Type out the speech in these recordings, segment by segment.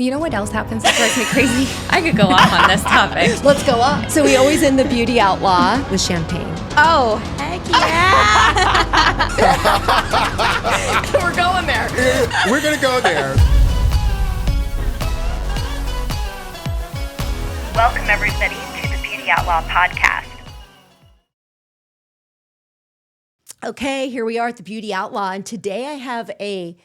You know what else happens that drives me crazy? I could go off on this topic. Let's go off. So we always end the beauty outlaw with champagne. Oh, heck yeah. We're going there. We're going to go there. Welcome, everybody, to the Beauty Outlaw podcast. Okay, here we are at the Beauty Outlaw, and today I have a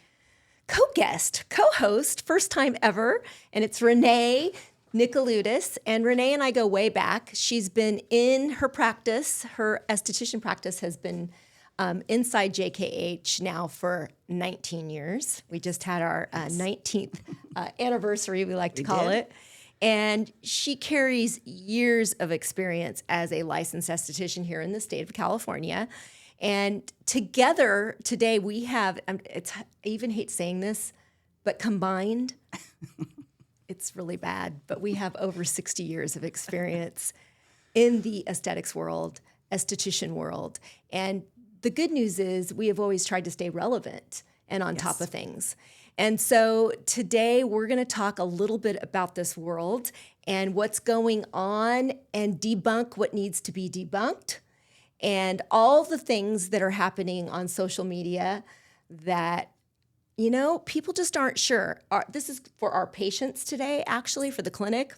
co-host, first time ever, and it's Renee Nicoludis. And Renee and I go way back. She's been in her practice. Her esthetician practice has been inside JKH now for 19 years. We just had our 19th anniversary, we like to call it. And she carries years of experience as a licensed esthetician here in the state of California. And together today we have, I even hate saying this, but combined, it's really bad, but we have over 60 years of experience in the aesthetics world, esthetician world. And the good news is we have always tried to stay relevant and on top of things. And so today we're going to talk a little bit about this world and what's going on and debunk what needs to be debunked. And all the things that are happening on social media that, you know, people just aren't sure. This is for our patients today, actually, for the clinic.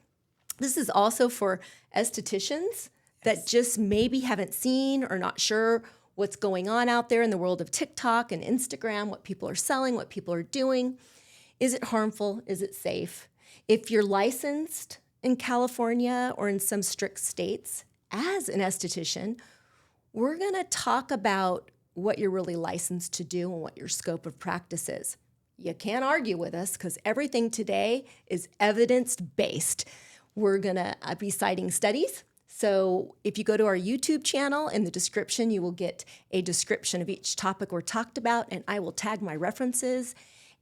This is also for estheticians that just maybe haven't seen or not sure what's going on out there in the world of TikTok and Instagram, what people are selling, what people are doing. Is it harmful? Is it safe? If you're licensed in California or in some strict states as an esthetician, we're going to talk about what you're really licensed to do and what your scope of practice is. You can't argue with us because everything today is evidence-based. We're going to be citing studies. So if you go to our YouTube channel, in the description, you will get a description of each topic we're talked about, and I will tag my references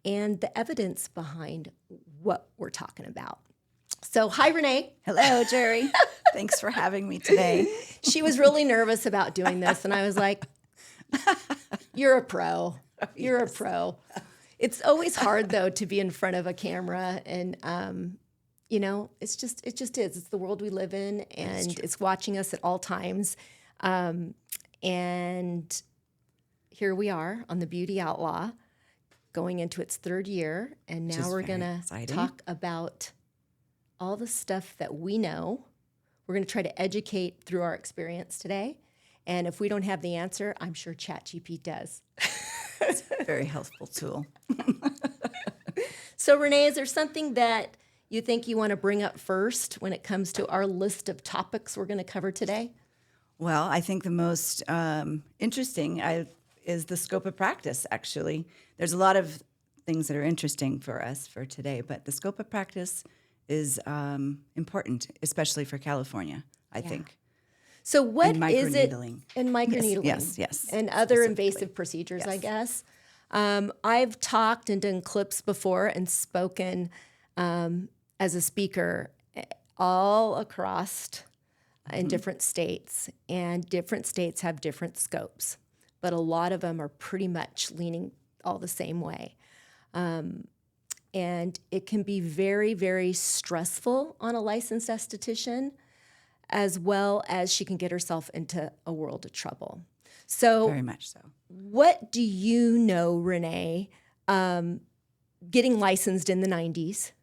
and the evidence behind what we're talking about. So, hi, Renee. Hello, Jerry. Thanks for having me today. She was really nervous about doing this, and I was like, you're a pro. You're a pro. It's always hard, though, to be in front of a camera, and, you know, it just is. It's the world we live in, and it's watching us at all times. And here we are on the Beauty Outlaw, going into its third year, and now we're going to talk about all the stuff that we know. We're going to try to educate through our experience today. And if we don't have the answer, I'm sure ChatGPT does. It's a very helpful tool. So, Renee, is there something that you think you want to bring up first when it comes to our list of topics we're going to cover today? Well, I think the most interesting is the scope of practice, actually. There's a lot of things that are interesting for us for today, but the scope of practice is important, especially for California, I think. So what is it? Microneedling. And microneedling. Yes. And other invasive procedures, I guess. I've talked and done clips before and spoken as a speaker all across in different states. And different states have different scopes. But a lot of them are pretty much leaning all the same way. And it can be very, very stressful on a licensed esthetician, as well as she can get herself into a world of trouble. So, very much so. What do you know, Renee, getting licensed in the 90s?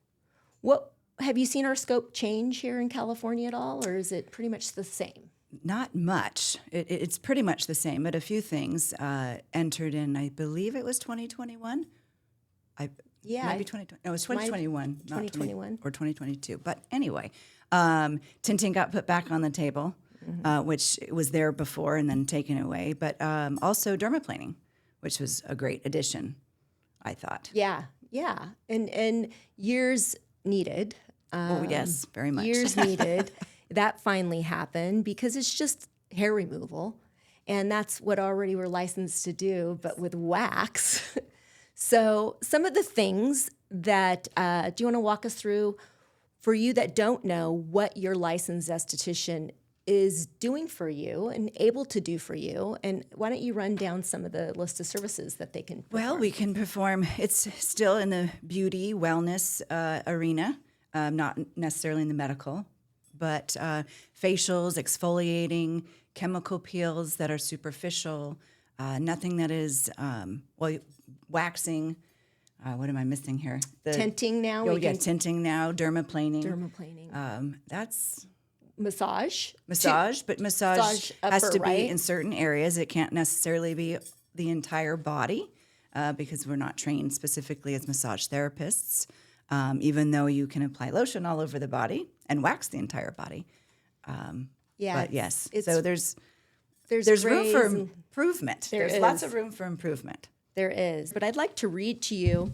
What have you seen our scope change here in California at all, or is it pretty much the same? Not much. It's pretty much the same, but a few things entered in, I believe it was 2021. Maybe 2020. No, it was 2021. 2021. Or 2022. But anyway, tinting got put back on the table, which was there before and then taken away. But also dermaplaning, which was a great addition, I thought. Yeah. And years needed. Yes, very much. Years needed. That finally happened because it's just hair removal. And that's what already we're licensed to do, but with wax. So some of the things that, do you want to walk us through, for you that don't know, what your licensed esthetician is doing for you and able to do for you. And why don't you run down some of the list of services that they can perform? Well, we can perform, it's still in the beauty, wellness arena, not necessarily in the medical, but facials, exfoliating, chemical peels that are superficial, nothing that is, waxing. What am I missing here? Tinting now. Tinting now, dermaplaning. Dermaplaning. That's Massage. but massage has upper, to be right? in certain areas. It can't necessarily be the entire body because we're not trained specifically as massage therapists, even though you can apply lotion all over the body and wax the entire body. But yes, so there's room for improvement. There's lots of room for improvement. There is. But I'd like to read to you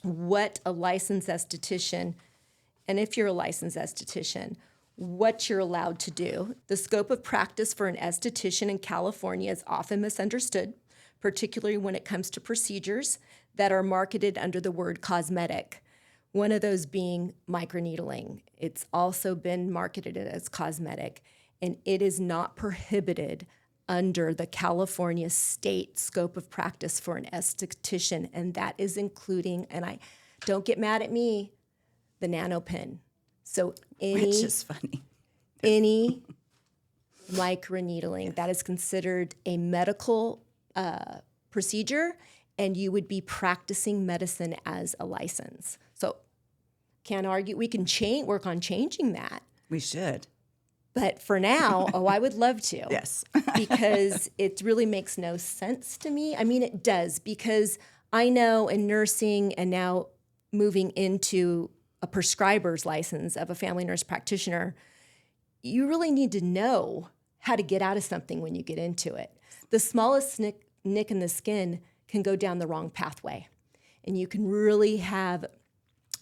what a licensed esthetician, and if you're a licensed esthetician, what you're allowed to do. The scope of practice for an esthetician in California is often misunderstood, particularly when it comes to procedures that are marketed under the word cosmetic. One of those being microneedling. It's also been marketed as cosmetic, and it is not prohibited under the California state scope of practice for an esthetician, and that is including, and I don't get mad at me, the nanopin. So Which is funny. any microneedling that is considered a medical procedure, and you would be practicing medicine as a license. So can't argue. We can work on changing that. We should. But for now, I would love to. Yes. Because it really makes no sense to me. I mean, it does, because I know in nursing and now moving into a prescriber's license of a family nurse practitioner, you really need to know how to get out of something when you get into it. The smallest nick in the skin can go down the wrong pathway, and you can really have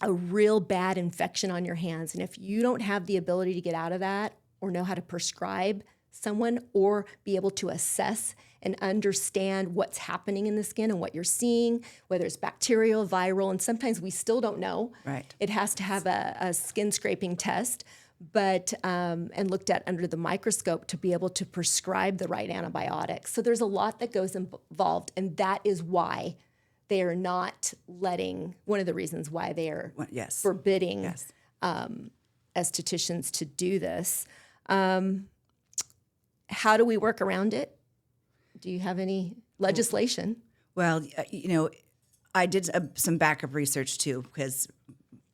a real bad infection on your hands. And if you don't have the ability to get out of that, or know how to prescribe someone, or be able to assess and understand what's happening in the skin and what you're seeing, whether it's bacterial, viral, and sometimes we still don't know. Right. It has to have a skin scraping test, but and looked at under the microscope to be able to prescribe the right antibiotics. So there's a lot that goes involved, and that is why they are not letting, one of the reasons why they are forbidding estheticians to do this. How do we work around it? Do you have any legislation? Well, I did some backup research too, because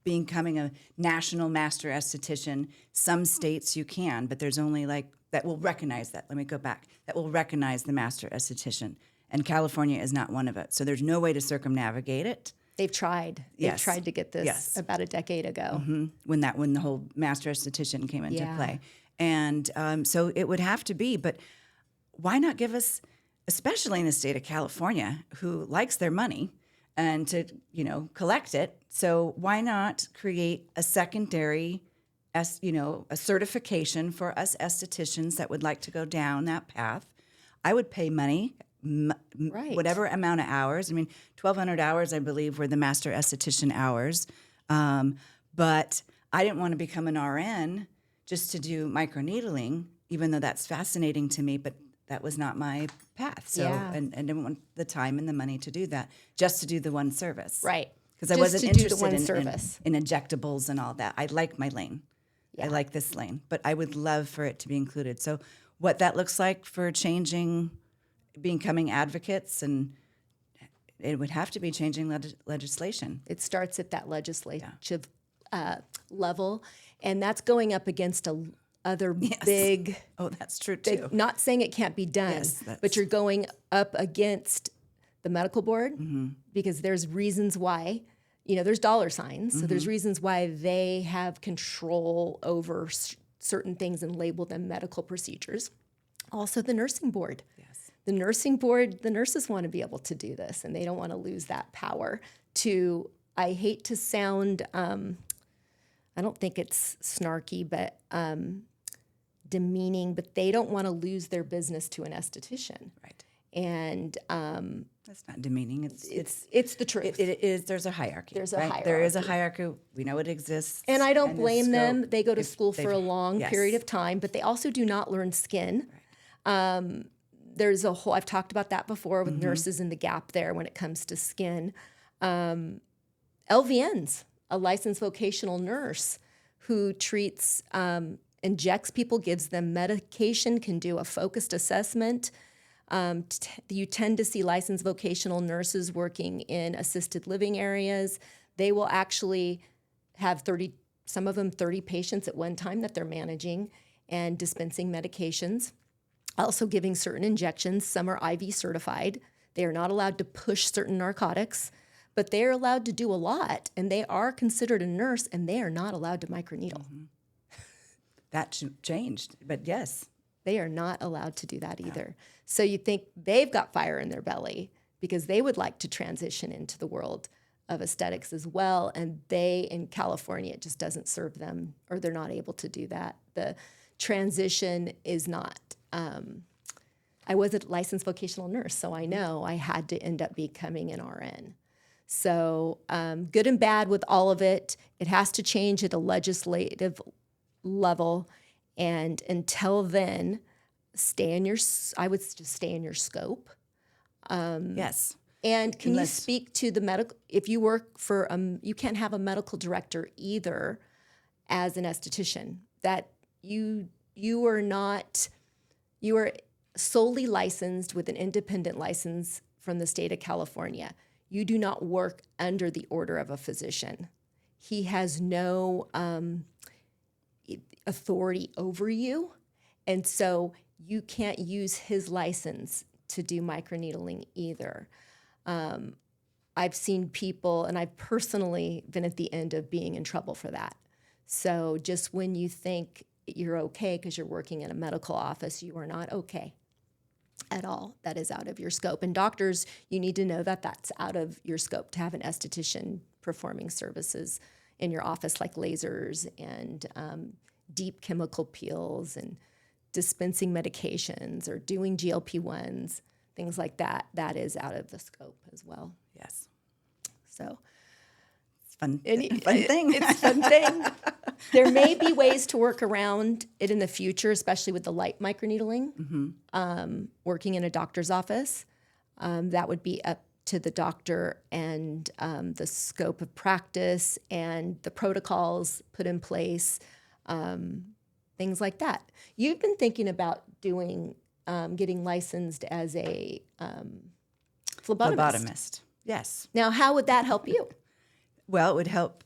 becoming a national master esthetician, some states you can, but there's only that will recognize that. Let me go back. That will recognize the master esthetician. And California is not one of it. So there's no way to circumnavigate it. They've tried. They've tried to get this about a decade ago. Mm-hmm. When the whole master esthetician came into play. And so it would have to be, but why not give us, especially in the state of California, who likes their money and to, collect it. So why not create a secondary, a certification for us estheticians that would like to go down that path? I would pay money, whatever amount of hours. I mean, 1,200 hours, I believe, were the master esthetician hours. But I didn't want to become an RN just to do microneedling, even though that's fascinating to me, but that was not my path. So, and I didn't want the time and the money to do that, just to do the one service. Right. Because I wasn't interested in injectables and all that. I like my lane. I like this lane, but I would love for it to be included. So what that looks like for becoming advocates, and it would have to be changing legislation. It starts at that legislative level, and that's going up against other big. Oh, that's true too. Not saying it can't be done, but you're going up against the medical board because there's reasons why. There's dollar signs, so there's reasons why they have control over certain things and label them medical procedures. Also, the nursing board. The nursing board, the nurses want to be able to do this, and they don't want to lose that power to, I hate to sound, I don't think it's snarky, but demeaning, but they don't want to lose their business to an esthetician. Right. And That's not demeaning. it's the truth. It is. There's a hierarchy. There's a right? There is a hierarchy. hierarchy. We know it exists. And I don't the blame them. scope, They go to if school for a they've- long yes. period of time, but they also do not learn skin. There's a whole, I've talked about that before with nurses in the gap there when it comes to skin. LVNs, a licensed vocational nurse who treats, injects people, gives them medication, can do a focused assessment. You tend to see licensed vocational nurses working in assisted living areas. They will actually have 30, some of them 30 patients at one time that they're managing and dispensing medications. Also giving certain injections. Some are IV certified. They are not allowed to push certain narcotics, but they are allowed to do a lot, and they are considered a nurse, and they are not allowed to microneedle. That changed, but yes. They are not allowed to do that either. So you think they've got fire in their belly because they would like to transition into the world of aesthetics as well, and they, in California, it just doesn't serve them, or they're not able to do that. The transition is not. I was a licensed vocational nurse, so I know I had to end up becoming an RN. So good and bad with all of it. It has to change at a legislative level, and until then, I would just stay in your scope. Yes. And can you Unless- speak to the medical, if you work for, you can't have a medical director either as an esthetician, that you are solely licensed with an independent license from the state of California. You do not work under the order of a physician. He has no authority over you, and so you can't use his license to do microneedling either. I've seen people, and I've personally been at the end of being in trouble for that. So just when you think you're okay because you're working in a medical office, you are not okay at all. That is out of your scope. And doctors, you need to know that that's out of your scope to have an esthetician performing services in your office like lasers and deep chemical peels and dispensing medications or doing GLP-1s, things like that. That is out of the scope as well. Yes. So It's fun. fun thing. It's a fun thing. There may be ways to work around it in the future, especially with the light microneedling. Working in a doctor's office, that would be up to the doctor and the scope of practice and the protocols put in place, things like that. You've been thinking about doing getting licensed as a phlebotomist. Yes. Now, how would that help you? Well, it would help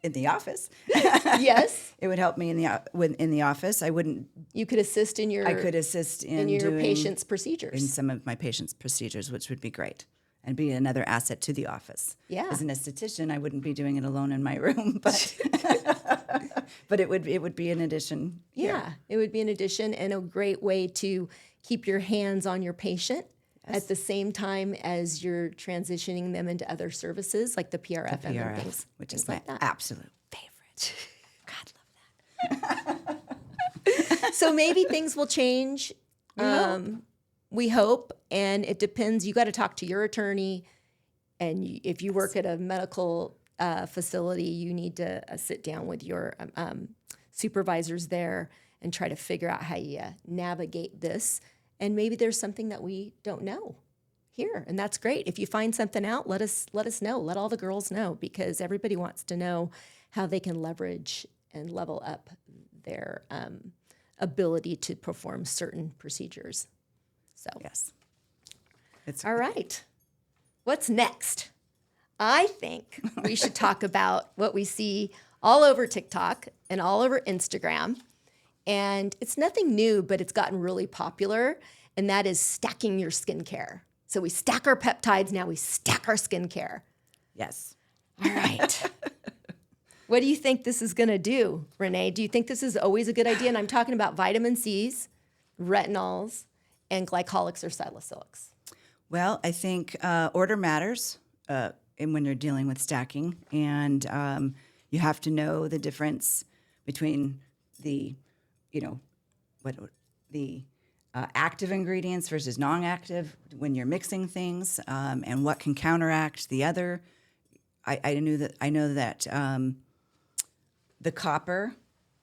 in the office. Yes. It would help me in the office. I wouldn't. You could assist in your I could assist in your doing, patients' in procedures. some of my patients' procedures, which would be great, and be another asset to the office. Yeah. As an esthetician, I wouldn't be doing it alone in my room, but but it would be an addition. Yeah, it would be an addition and a great way to keep your hands on your patient at the same time as you're transitioning them into other services like the PRF, and PRF, things, which things is my like that. absolute favorite. God, love that. So maybe things will change. We hope, and it depends. You got to talk to your attorney, and if you work at a medical facility, you need to sit down with your supervisors there and try to figure out how you navigate this. And maybe there's something that we don't know here, and that's great. If you find something out, let us know. Let all the girls know, because everybody wants to know how they can leverage and level up their ability to perform certain procedures. So, Yes. It's all right. What's next? I think we should talk about what we see all over TikTok and all over Instagram. And it's nothing new, but it's gotten really popular, and that is stacking your skincare. So we stack our peptides, now we stack our skincare. Yes. All right. What do you think this is going to do, Renee? Do you think this is always a good idea? And I'm talking about vitamin C's, retinols, and glycolics or salicylics. Well, I think order matters when you're dealing with stacking, and you have to know the difference between the active ingredients versus non-active when you're mixing things, and what can counteract the other. I know that the copper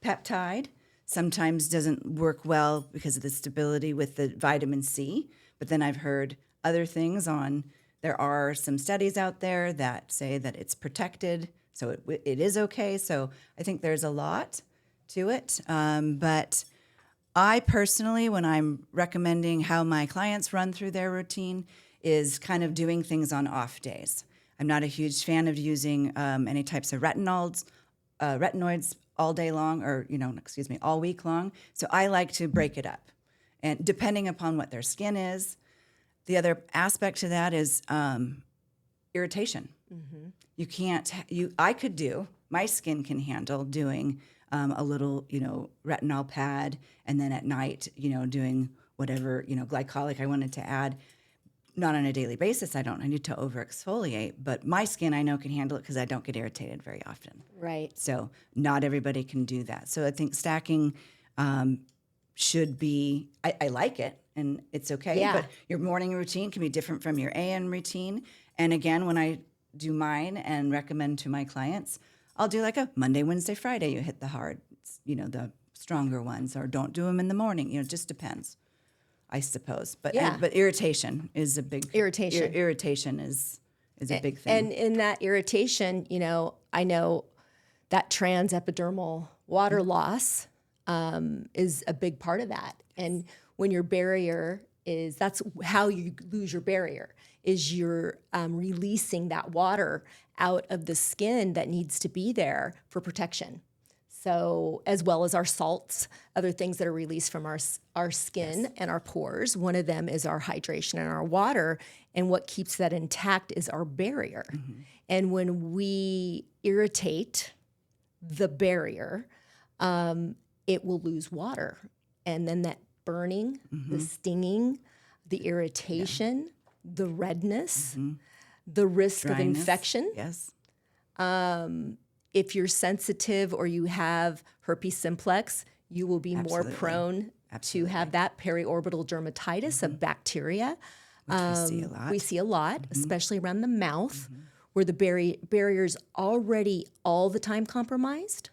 peptide sometimes doesn't work well because of the stability with the vitamin C. But then I've heard other things on. There are some studies out there that say that it's protected, so it is okay. So I think there's a lot to it. But I personally, when I'm recommending how my clients run through their routine, is kind of doing things on off days. I'm not a huge fan of using any types of retinoids all day long, or all week long. So I like to break it up, and depending upon what their skin is. The other aspect to that is irritation. You can't. My skin can handle doing a little, retinol pad, and then at night, doing whatever, glycolic I wanted to add. Not on a daily basis. I need to over exfoliate, but my skin I know can handle it because I don't get irritated very often. Right. So not everybody can do that. So I think stacking should be. I like it and it's okay. Yeah. But your morning routine can be different from your AM routine. And again, when I do mine and recommend to my clients, I'll do like a Monday, Wednesday, Friday. You hit the hard, the stronger ones, or don't do them in the morning. It just depends, I suppose. But but irritation is a big Irritation. Irritation is a big thing. And in that irritation, I know that transepidermal water loss is a big part of that. And when your barrier that's how you lose your barrier, is you're releasing that water out of the skin that needs to be there for protection. So, as well as our salts, other things that are released from our skin and our pores. One of them is our hydration and our water. And what keeps that intact is our barrier. And when we irritate the barrier, it will lose water. And then that burning, the stinging, the irritation, the redness, the risk of Dryness. infection. Yes. If you're sensitive or you have herpes simplex, you will be more prone to have that periorbital dermatitis of bacteria. Which we see a lot. We see a lot, especially around the mouth, where the barrier's already all the time compromised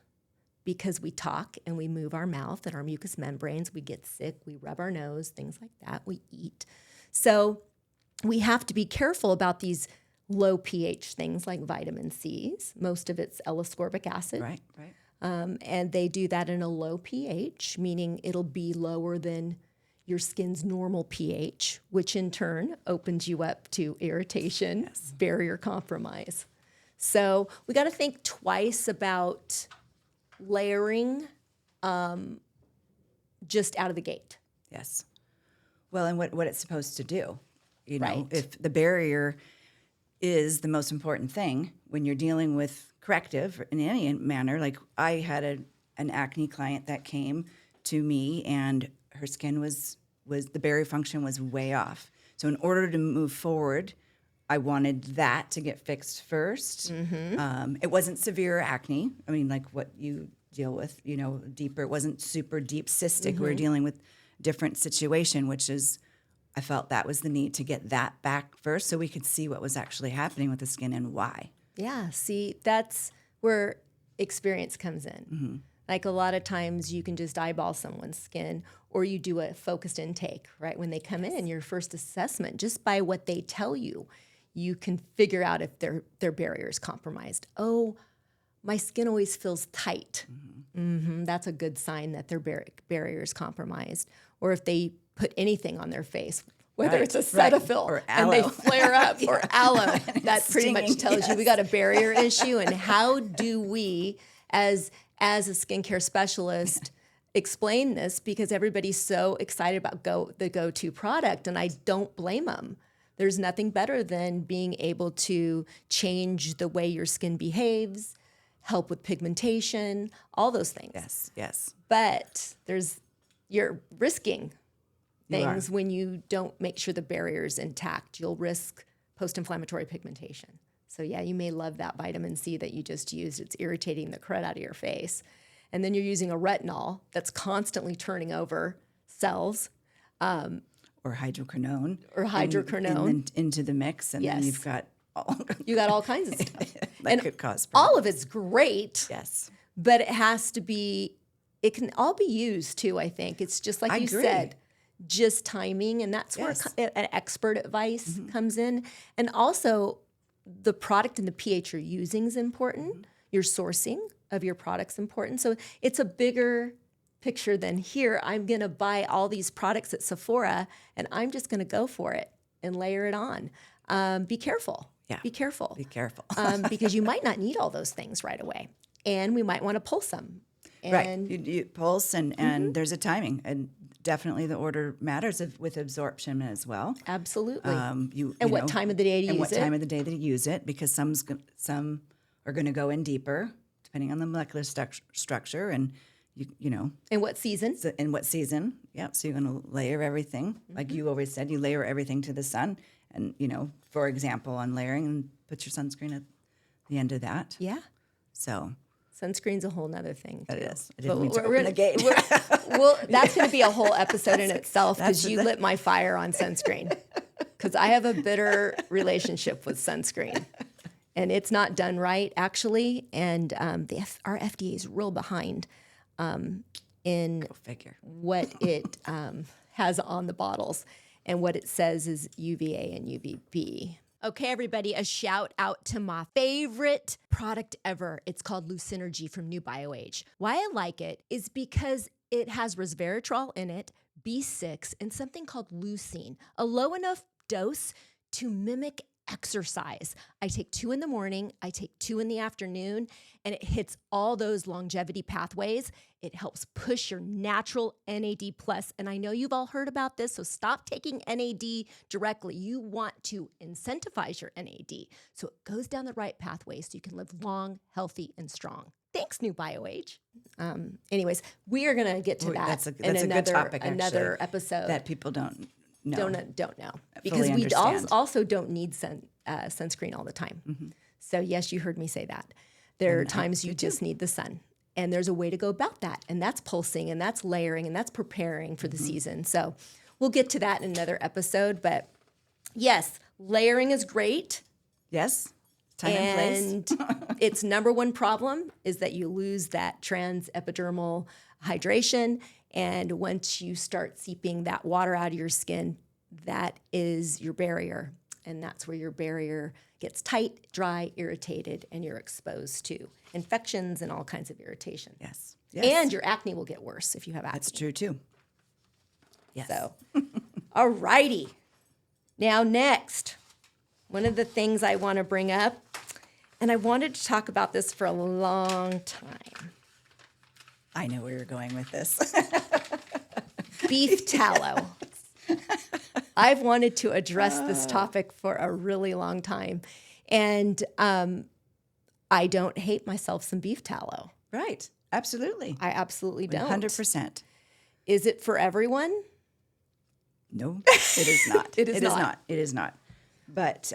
because we talk and we move our mouth and our mucous membranes. We get sick, we rub our nose, things like that. We eat. So we have to be careful about these low pH things like vitamin C's. Most of it's L-ascorbic acid. Right. And they do that in a low pH, meaning it'll be lower than your skin's normal pH, which in turn opens you up to irritation, barrier compromise. So we got to think twice about layering just out of the gate. Yes. Well, and what it's supposed to do. Right. If the barrier is the most important thing when you're dealing with corrective in any manner. Like I had an acne client that came to me and her skin was the barrier function was way off. So in order to move forward, I wanted that to get fixed first. It wasn't severe acne. I mean, like what you deal with, deeper. It wasn't super deep cystic. We were dealing with different situation, which is, I felt that was the need to get that back first so we could see what was actually happening with the skin and why. Yeah, see, that's where experience comes in. Like a lot of times you can just eyeball someone's skin or you do a focused intake, right? When they come in, your first assessment, just by what they tell you, you can figure out if their barrier is compromised. Oh, my skin always feels tight. That's a good sign that their barrier is compromised. Or if they put anything on their face, whether it's a Cetaphil or and aloe. they flare up, or aloe, that pretty much Stinging, tells you we got a barrier issue. And how do we, as a skincare specialist, explain this? Because everybody's so excited about the go-to product, and I don't blame them. There's nothing better than being able to change the way your skin behaves, help with pigmentation, all those things. Yes. But you're risking things when you don't make sure the barrier is intact. You'll risk post-inflammatory pigmentation. So yeah, you may love that vitamin C that you just used. It's irritating the crud out of your face. And then you're using a retinol that's constantly turning over cells. or hydroquinone. Or hydroquinone. And into the mix, and then Yes. you've got all You got all kinds of stuff. that could cause All of it's great, Yes. but it has to be, it can all be used too, I think. It's just like I you agree. said, just timing. And that's Yes. where an expert advice comes in. And also, the product and the pH you're using is important. Your sourcing of your product's important. So it's a bigger picture than here. I'm going to buy all these products at Sephora and I'm just going to go for it and layer it on. Be careful. Yeah. Be careful. Be careful. Because you might not need all those things right away. And we might want to pull some. Right. And You pulse, and there's a timing. And definitely the order matters with absorption as well. absolutely. And what time of the day to and use what it. time of the day that you use it, because some are going to go in deeper, depending on the molecular structure, and you know, And what season. so in what season. Yeah, so you're going to layer everything. Like you always said, you layer everything to the sun. And, you know, for example, on layering, and put your sunscreen at the end of that. Yeah. So Sunscreen's a whole nother thing. that too. is. I didn't mean to We're open the gate. Well, that's going to be a whole episode in itself because that's- you lit my fire on sunscreen. Because I have a bitter relationship with sunscreen, and it's not done right actually. And our FDA is real behind in Go figure. what it has on the bottles, and what it says is UVA and UVB. Okay, everybody, a shout out to my favorite product ever. It's called Lucinergy from New BioAge. Why I like it is because it has resveratrol in it, B6, and something called leucine, a low enough dose to mimic exercise. I take 2 in the morning, I take 2 in the afternoon, and it hits all those longevity pathways. It helps push your natural NAD+. And I know you've all heard about this, so stop taking NAD directly. You want to incentivize your NAD so it goes down the right pathway so you can live long, healthy, and strong. Thanks, New BioAge. Anyways, we are going to get to that That's a in good topic, another actually, episode. that people don't know. Don't know. Fully Because we understand. also don't need sunscreen all the time. So yes, you heard me say that. There are times you just need the sun. And there's a way to go about that. And that's pulsing, and that's layering, and that's preparing for the season. So we'll get to that in another episode. But yes, layering is great. Yes. Time and place. And its number one problem is that you lose that transepidermal hydration. And once you start seeping that water out of your skin, that is your barrier. And that's where your barrier gets tight, dry, irritated, and you're exposed to infections and all kinds of irritation. Yes. Yes. And your acne will get worse if you have acne. That's true too. Yes. So, all righty. Now, next, one of the things I want to bring up, and I wanted to talk about this for a long time. I know where you're going with this. Beef tallow. I've wanted to address this topic for a really long time. And I don't hate myself some beef tallow. Right. Absolutely. I absolutely don't. 100%. Is it for everyone? No, it is not. It is not. It is not. But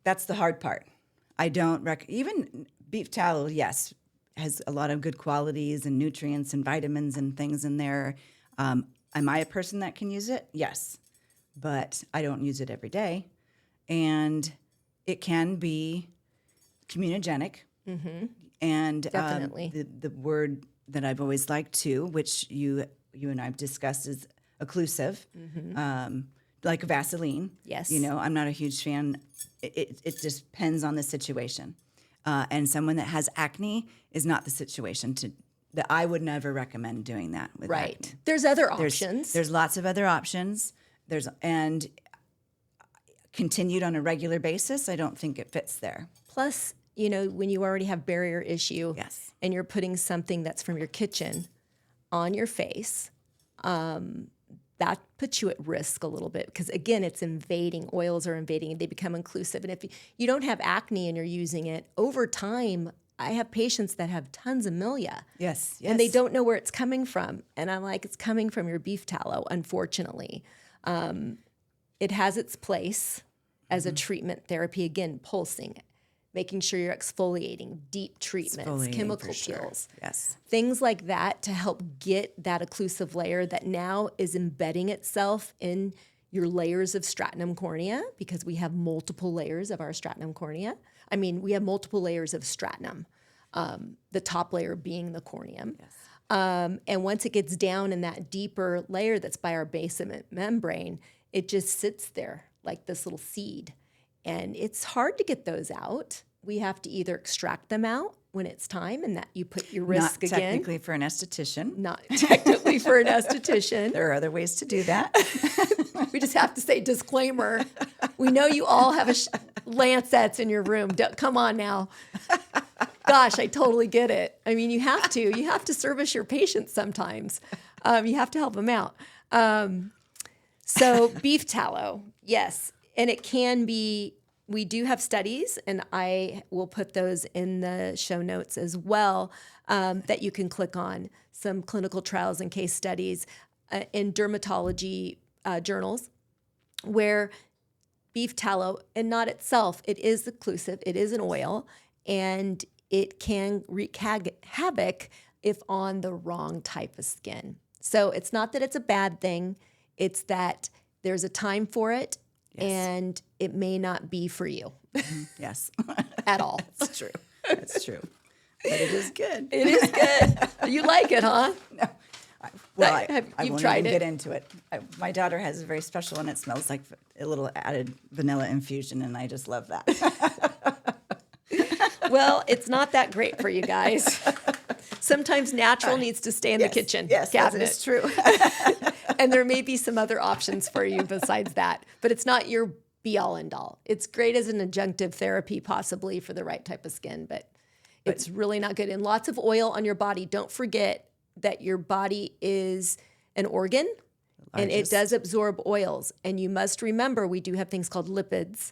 that's the hard part. I don't even beef tallow, yes, has a lot of good qualities and nutrients and vitamins and things in there. Am I a person that can use it? Yes. But I don't use it every day. And it can be communogenic. Mm-hmm. And Definitely. The word that I've always liked too, which you and I've discussed, is occlusive, like Vaseline. Yes. You know, I'm not a huge fan. It just depends on the situation. And someone that has acne is not the situation that I would never recommend doing that with Right. acne. There's other options. There's lots of other options. And continued on a regular basis, I don't think it fits there. Plus, you know, when you already have barrier issue Yes. and you're putting something that's from your kitchen on your face, that puts you at risk a little bit because, again, it's invading. Oils are invading and they become inclusive. And if you don't have acne and you're using it, over time, I have patients that have tons of milia. Yes. And they don't know where it's coming from. And I'm like, it's coming from your beef tallow, unfortunately. It has its place as a treatment therapy, again, pulsing, making sure you're exfoliating, deep treatments, Exfoliating chemical for sure. peels. Yes. Things like that to help get that occlusive layer that now is embedding itself in your layers of stratum cornea, because we have multiple layers of our stratum cornea. I mean, we have multiple layers of stratum, the top layer being the corneum. Yes. And once it gets down in that deeper layer that's by our basement membrane, it just sits there like this little seed. And it's hard to get those out. We have to either extract them out when it's time, and that you put your risk Not again. technically for an esthetician. Not technically for an esthetician. There are other ways to do that. We just have to say disclaimer. We know you all have Lancets in your room. Come on now. Gosh, I totally get it. I mean, you have to service your patients sometimes. You have to help them out. So beef tallow, yes. And it can be, we do have studies, and I will put those in the show notes as well, that you can click on, some clinical trials and case studies in dermatology journals where beef tallow, and not itself, it is occlusive, it is an oil, and it can wreak havoc if on the wrong type of skin. So it's not that it's a bad thing, it's that there's a time for it, and it may not be for you. Yes. At all. That's true. That's true. But it is good. It is good. You like it, huh? No. Well, I You've won't tried even it? get into it. My daughter has a very special one. It smells like a little added vanilla infusion, and I just love that. Well, it's not that great for you guys. Sometimes natural needs to stay in the kitchen Yes, cabinet. that is true. And there may be some other options for you besides that, but it's not your be all end all. It's great as an adjunctive therapy, possibly for the right type of skin, but it's really not good. And lots of oil on your body. Don't forget that your body is an organ, and it does absorb oils. And you must remember, we do have things called lipids,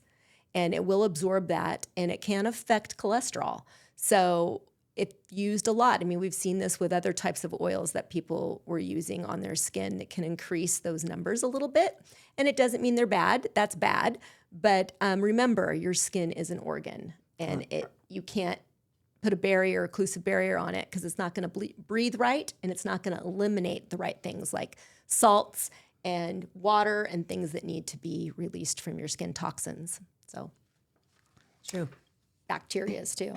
and it will absorb that, and it can affect cholesterol. So if used a lot, I mean, we've seen this with other types of oils that people were using on their skin. It can increase those numbers a little bit. And it doesn't mean they're bad. That's bad. But remember, your skin is an organ, and you can't put a barrier, occlusive barrier on it, because it's not going to breathe right, and it's not going to eliminate the right things like salts and water and things that need to be released from your skin, toxins. So True. bacterias too.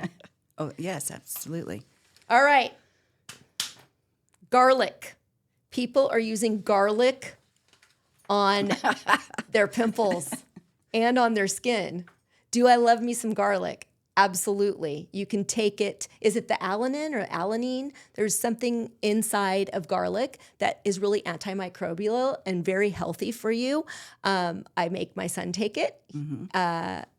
Oh, yes, absolutely. All right. Garlic. People are using garlic on their pimples and on their skin. Do I love me some garlic? Absolutely. You can take it. Is it the alanine or alanine? There's something inside of garlic that is really antimicrobial and very healthy for you. I make my son take it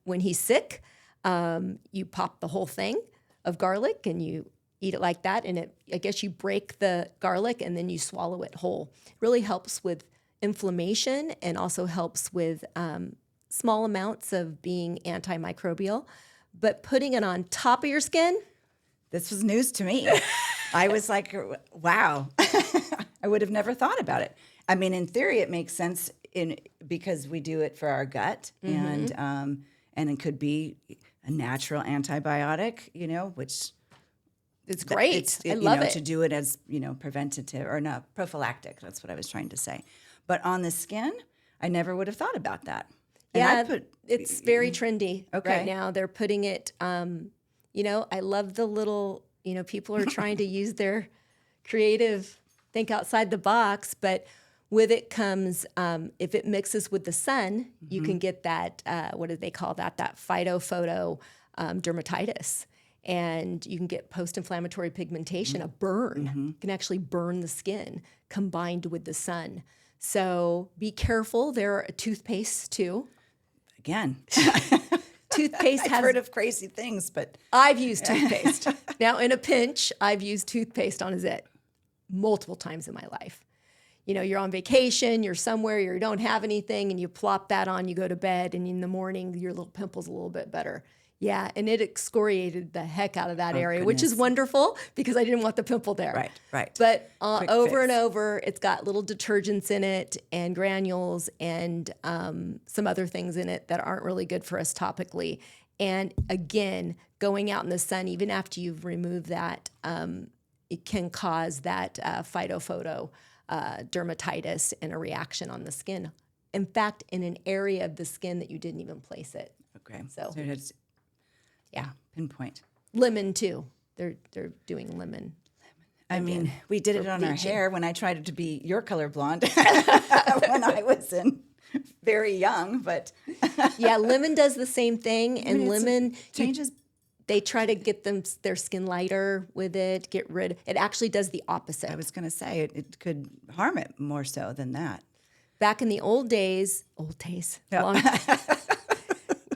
when he's sick. You pop the whole thing of garlic and you eat it like that. And I guess you break the garlic and then you swallow it whole. It really helps with inflammation and also helps with small amounts of being antimicrobial. But putting it on top of your skin, This was news to me. I was like, wow. I would have never thought about it. I mean, in theory, it makes sense because we do it for our gut, and it could be a natural antibiotic, which it's great. It's, I love it. To do it as preventative or no prophylactic. That's what I was trying to say. But on the skin, I never would have thought about that. And Yeah, it's very trendy Okay. right now. They're putting it, I love the little, people are trying to use their creative, think outside the box, but with it comes, if it mixes with the sun, you can get that, what do they call that? That phytophoto dermatitis. And you can get post-inflammatory pigmentation, a burn. You can actually burn the skin combined with the sun. So be careful. There are toothpaste too. Again, Toothpaste I've has. heard of crazy things, but I've used toothpaste. Now, in a pinch, I've used toothpaste on a zit multiple times in my life. You're on vacation, you're somewhere, you don't have anything, and you plop that on, you go to bed, and in the morning, your little pimple's a little bit better. Yeah, and it excoriated the heck out of that area, which is goodness. wonderful because I didn't want the pimple there. Right. But Quick over fix. and over, it's got little detergents in it and granules and some other things in it that aren't really good for us topically. And again, going out in the sun, even after you've removed that, it can cause that phytophoto dermatitis and a reaction on the skin. In fact, in an area of the skin that you didn't even place it. Okay. So it's, yeah, pinpoint. lemon too. They're doing lemon. I mean, we did it on our bleaching. hair when I tried to be your color blonde when I was very young, but Yeah, lemon does the same thing, and lemon changes. They try to get their skin lighter with it, get rid. It actually does the opposite. I was going to say it could harm it more so than that. Back in the old days, long,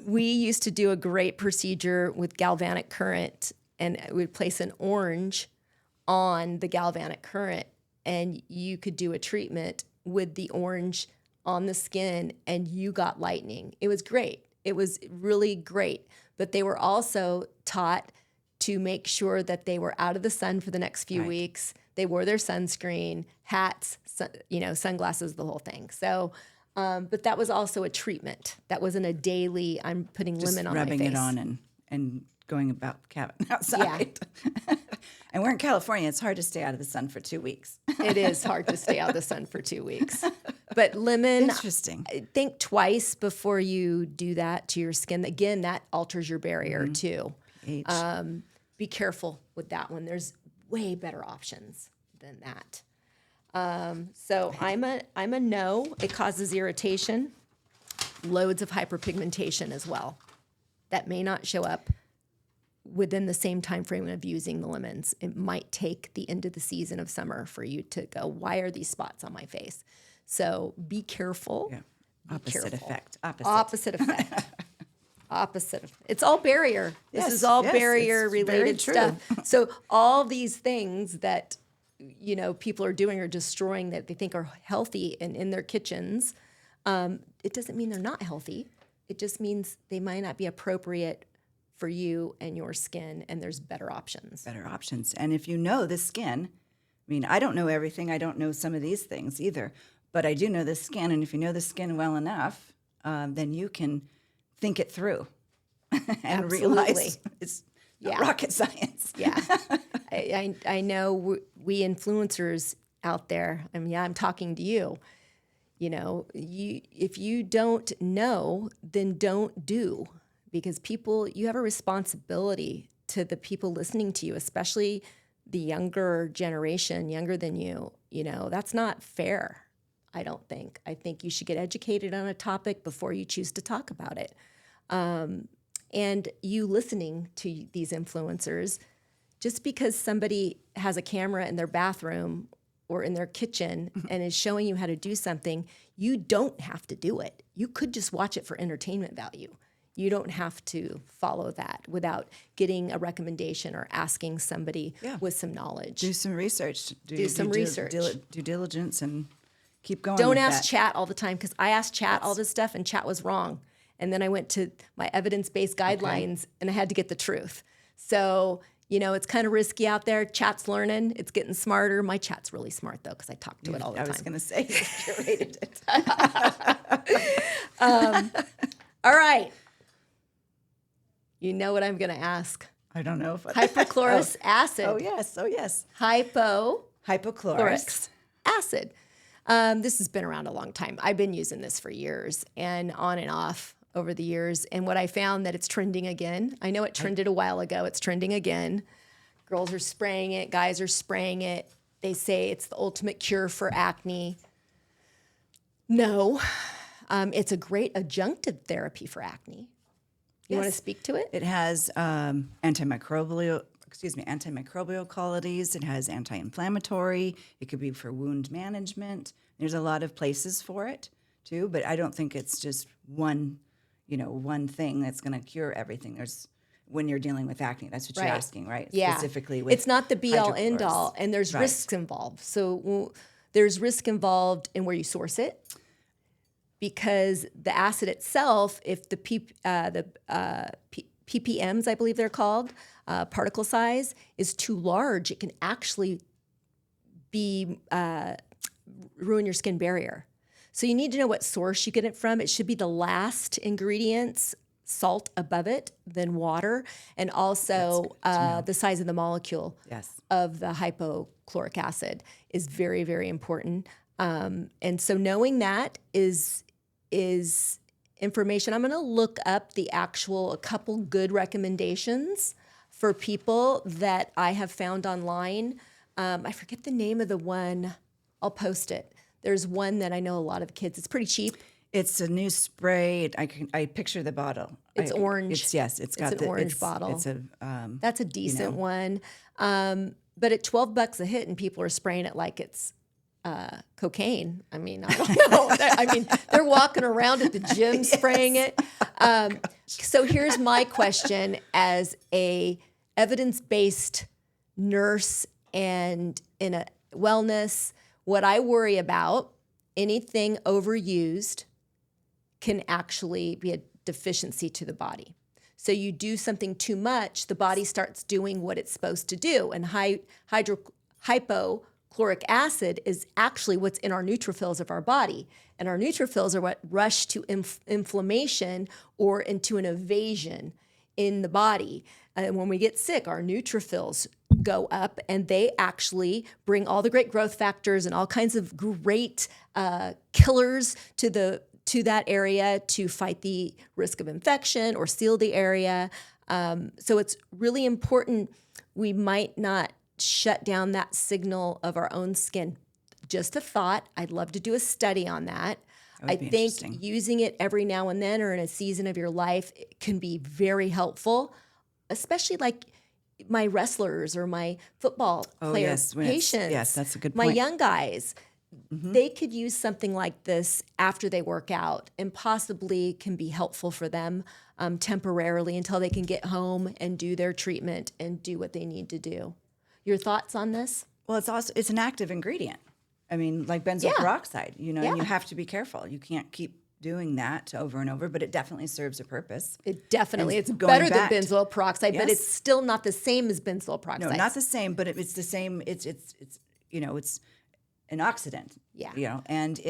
we used to do a great procedure with galvanic current, and we'd place an orange on the galvanic current, and you could do a treatment with the orange on the skin, and you got lightening. It was great. It was really great. But they were also taught to make sure that they were out of the sun for the next few weeks. They wore their sunscreen, hats, sunglasses, the whole thing. So, but that was also a treatment. That wasn't a daily, I'm putting lemon on my face. Rubbing it on and going about outside. Yeah. And we're in California. It's hard to stay out of the sun for 2 weeks. It is hard to stay out of the sun for 2 weeks. But lemon, interesting. Think twice before you do that to your skin. Again, that alters your barrier too. Be careful with that one. There's way better options than that. So I'm a no. It causes irritation, loads of hyperpigmentation as well. That may not show up within the same time frame of using the lemons. It might take the end of the season of summer for you to go, why are these spots on my face? So be careful. Yeah. Be Opposite careful. effect. Opposite effect. Opposite. It's all barrier. This Yes, is all yes, barrier it's very related true. stuff. So all these things that people are doing or destroying that they think are healthy and in their kitchens, it doesn't mean they're not healthy. It just means they might not be appropriate for you and your skin, and there's better options. Better options. And if you know the skin, I mean, I don't know everything. I don't know some of these things either, but I do know the skin. And if you know the skin well enough, then you can think it through and realize it's not rocket science. Yeah. I know we influencers out there, I'm talking to you. If you don't know, then don't do. Because you have a responsibility to the people listening to you, especially the younger generation, younger than you. That's not fair, I don't think. I think you should get educated on a topic before you choose to talk about it. And you listening to these influencers, just because somebody has a camera in their bathroom or in their kitchen and is showing you how to do something, you don't have to do it. You could just watch it for entertainment value. You don't have to follow that without getting a recommendation or asking somebody with some knowledge. Do some research. Do some research. Due diligence and keep going. Don't with ask that. chat all the time, because I asked chat all this stuff and chat was wrong. And then I went to my evidence-based guidelines and I had to get the truth. So, it's kind of risky out there. Chat's learning. It's getting smarter. My chat's really smart, though, because I talk to it all the time. I was going to say, you curated it. All right. You know what I'm going to ask. I don't know if Hypochlorous acid. Oh, yes. Hypochlorous acid. This has been around a long time. I've been using this for years and on and off over the years. And what I found that it's trending again. I know it trended a while ago. It's trending again. Girls are spraying it. Guys are spraying it. They say it's the ultimate cure for acne. No. It's a great adjunctive therapy for acne. You want to speak to it? It has antimicrobial qualities. It has anti-inflammatory. It could be for wound management. There's a lot of places for it too, but I don't think it's just one thing that's going to cure everything. When you're dealing with acne, that's what you're asking, right? Yeah. Specifically with it's not the be all end all, and there's risks involved. So there's risk involved in where you source it. Because the acid itself, if the ppms, I believe they're called, particle size is too large, it can actually ruin your skin barrier. So you need to know what source you get it from. It should be the last ingredients salt above it than water, and also the size of the molecule of the hypochlorous acid is very, very important. And so knowing that is information. I'm going to look up a couple good recommendations for people that I have found online. I forget the name of the one. I'll post it. There's one that I know a lot of kids. It's pretty cheap. It's a new spray. I picture the bottle. It's orange. It's got an orange bottle. It's a that's a decent one. But at $12 a hit, and people are spraying it like it's cocaine. I mean, I don't know. I mean, they're walking around at the gym spraying it. So here's my question as a evidence-based nurse and in a wellness. What I worry about, anything overused can actually be a deficiency to the body. So you do something too much, the body starts doing what it's supposed to do. And hypochlorous acid is actually what's in our neutrophils of our body. And our neutrophils are what rush to inflammation or into an evasion in the body. And when we get sick, our neutrophils go up, and they actually bring all the great growth factors and all kinds of great killers to that area to fight the risk of infection or seal the area. So it's really important. We might not shut down that signal of our own skin. Just a thought. I'd love to do a study on that. I think using it every now and then or in a season of your life can be very helpful, especially like my wrestlers or my football player patients. Yes, that's a good point. My young guys, they could use something like this after they work out and possibly can be helpful for them temporarily until they can get home and do their treatment and do what they need to do. Your thoughts on this? Well, it's an active ingredient. I mean, like benzoyl peroxide, and you have to be careful. You can't keep doing that over and over, but it definitely serves a purpose. It's better than benzoyl peroxide, but it's still not the same as benzoyl peroxide. No, not the same, but it's the same. It's an oxidant. Yeah.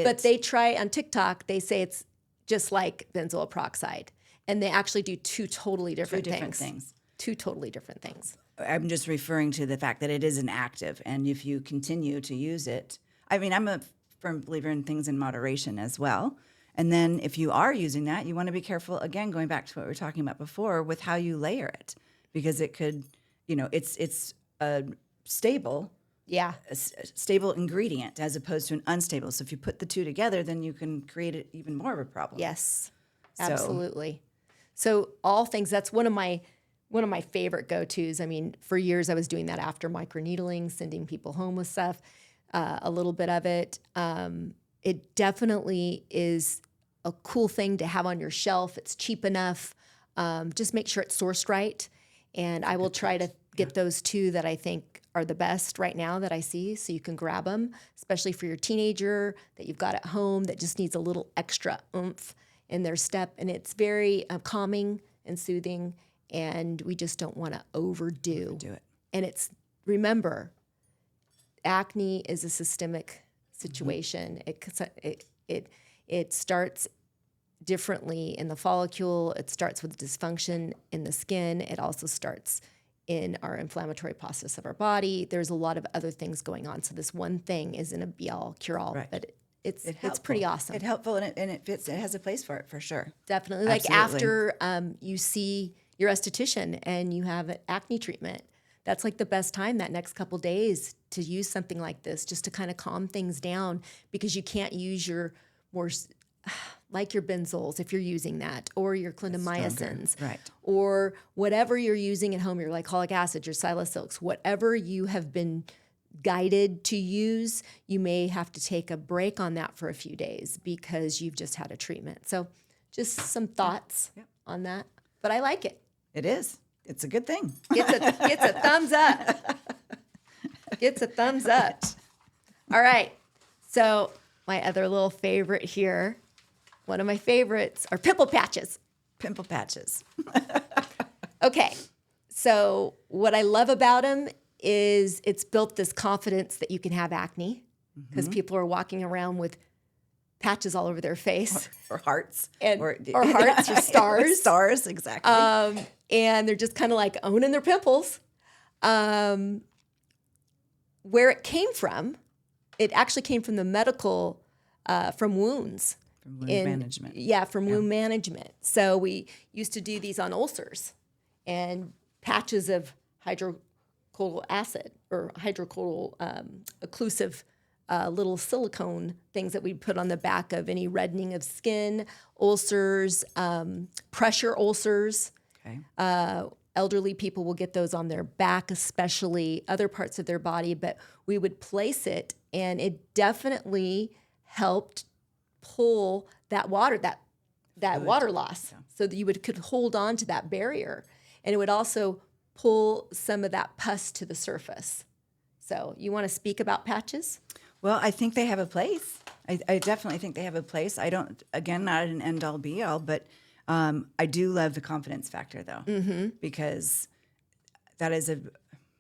But they try on TikTok, they say it's just like benzoyl peroxide, and they actually do two totally different things. Two totally different things. I'm just referring to the fact that it is an active, and if you continue to use it, I mean, I'm a firm believer in things in moderation as well. And then if you are using that, you want to be careful, again, going back to what we were talking about before, with how you layer it, because it could, it's a stable ingredient as opposed to an unstable. So if you put the two together, then you can create even more of a problem. Yes, absolutely. So all things, that's one of my favorite go-tos. I mean, for years I was doing that after microneedling, sending people home with stuff, a little bit of it. It definitely is a cool thing to have on your shelf. It's cheap enough. Just make sure it's sourced right. And I will try to get those two that I think are the best right now that I see, so you can grab them, especially for your teenager that you've got at home that just needs a little extra oomph in their step. And it's very calming and soothing, and we just don't want to overdo it. And remember, acne is a systemic situation. It starts differently in the follicle. It starts with dysfunction in the skin. It also starts in our inflammatory process of our body. There's a lot of other things going on. So this one thing isn't a be-all, cure-all, but it's pretty awesome. It's helpful, and it fits. It has a place for it, for sure. Definitely. Like after you see your esthetician and you have an acne treatment, that's like the best time, that next couple days, to use something like this just to kind of calm things down, because you can't use your more like your benzols if you're using that, or your clindamycins, or whatever you're using at home, your glycolic acid, your salicylics, whatever you have been guided to use, you may have to take a break on that for a few days because you've just had a treatment. So just some thoughts on that. But I like it. It is. It's a good thing. Gets a thumbs up. Gets a thumbs up. All right. So my other little favorite here, one of my favorites, are pimple patches. Pimple patches. Okay. So what I love about them is it's built this confidence that you can have acne, because people are walking around with patches all over their face. Or hearts. Or hearts or stars. Stars, exactly. And they're just kind of like owning their pimples. Where it came from, it actually came from the medical, from wounds. From wound management. Yeah, from wound management. So we used to do these on ulcers and patches of hydrochlorous acid or hydrochlorous occlusive little silicone things that we put on the back of any reddening of skin, ulcers, pressure ulcers. Okay. Elderly people will get those on their back, especially other parts of their body, but we would place it and it definitely helped pull that water, that water loss, so that you could hold on to that barrier. And it would also pull some of that pus to the surface. So you want to speak about patches? Well, I think they have a place. I definitely think they have a place. I don't, again, not an end-all be-all, but I do love the confidence factor, though, because that is a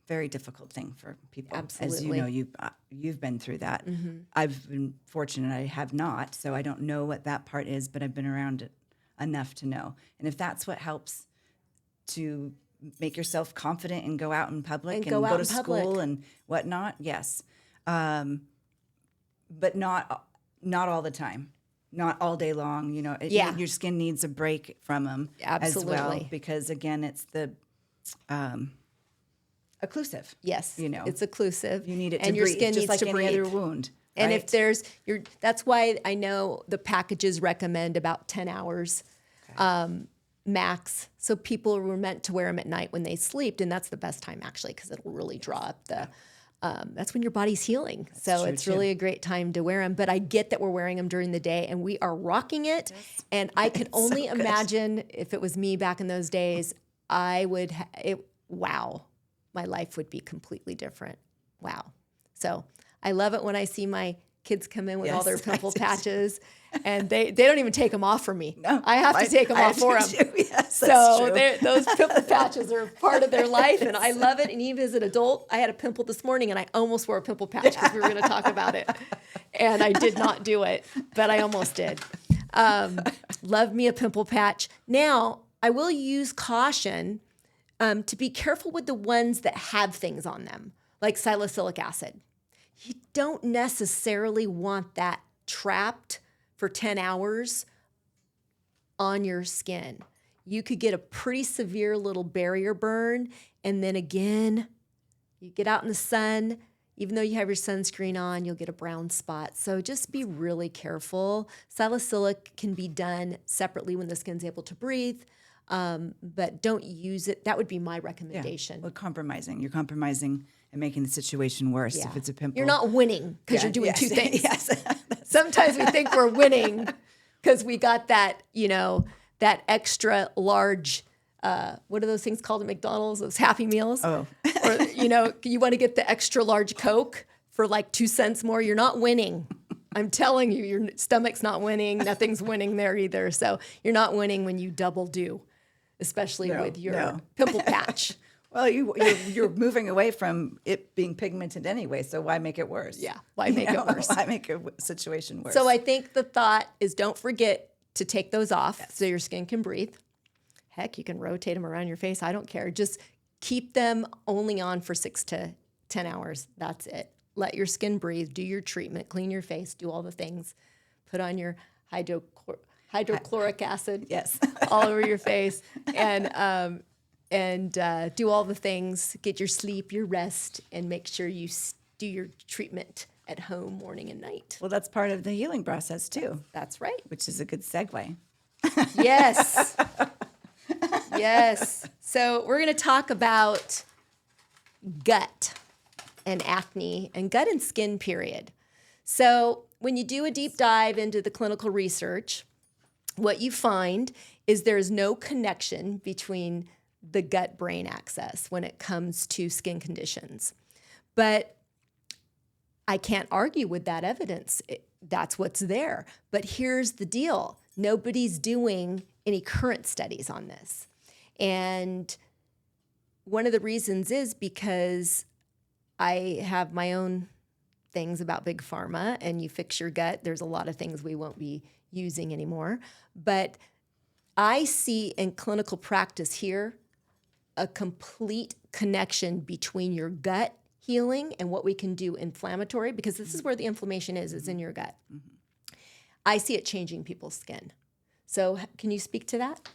very difficult thing for people. Absolutely. As you know, you've been through that. I've been fortunate I have not, so I don't know what that part is, but I've been around it enough to know. And if that's what helps to make yourself confident and go out in public and go to school and whatnot, yes. But not all the time. Not all day long, your skin needs a break from them as well, because again, it's the occlusive. Yes, it's occlusive. You need it to and your breathe, skin just needs like to any breathe. other wound. And right? if that's why I know the packages recommend about 10 hours max. So people were meant to wear them at night when they sleep, and that's the best time actually, because it'll really draw up the. That's when your body's healing. So it's really a great time to wear them. But I get that we're wearing them during the day and we are rocking it. And I could only imagine if it was me back in those days, I would, wow, my life would be completely different. Wow. So I love it when I see my kids come in with all their pimple patches and they don't even take them off for me. No, I have to take them off for them. Yes, so those pimple patches are part of their life and I love it. And even as an adult, I had a pimple this morning and I almost wore a pimple patch because we were going to talk about it. And I did not do it, but I almost did. Love me a pimple patch. Now, I will use caution to be careful with the ones that have things on them, like salicylic acid. You don't necessarily want that trapped for 10 hours on your skin. You could get a pretty severe little barrier burn. And then again, you get out in the sun, even though you have your sunscreen on, you'll get a brown spot. So just be really careful. Salicylic can be done separately when the skin's able to breathe. But don't use it. That would be my recommendation. Well, compromising. You're compromising and making the situation worse if it's a pimple. You're not winning because you're doing two things. Yes. Sometimes we think we're winning because we got that, that extra large, what are those things called at McDonald's? Those Happy Meals? Oh. Or, you want to get the extra large Coke for like 2 cents more. You're not winning. I'm telling you, your stomach's not winning. Nothing's winning there either. So you're not winning when you double do, especially with your pimple patch. Well, you're moving away from it being pigmented anyway, so why make it worse? Yeah, why make it worse? Why make a situation worse? So I think the thought is don't forget to take those off so your skin can breathe. Heck, you can rotate them around your face. I don't care. Just keep them only on for 6 to 10 hours. That's it. Let your skin breathe. Do your treatment. Clean your face. Do all the things. Put on your hydrochloric acid. Yes. all over your face. And do all the things. Get your sleep, your rest, and make sure you do your treatment at home morning and night. Well, that's part of the healing process too. That's right. Which is a good segue. Yes. Yes. So we're going to talk about gut and acne and gut and skin period. So when you do a deep dive into the clinical research, what you find is there's no connection between the gut-brain axis when it comes to skin conditions. But I can't argue with that evidence. That's what's there. But here's the deal. Nobody's doing any current studies on this. And one of the reasons is because I have my own things about big pharma and you fix your gut, there's a lot of things we won't be using anymore. But I see in clinical practice here a complete connection between your gut healing and what we can do inflammatory, because this is where the inflammation is in your gut. I see it changing people's skin. So can you speak to that?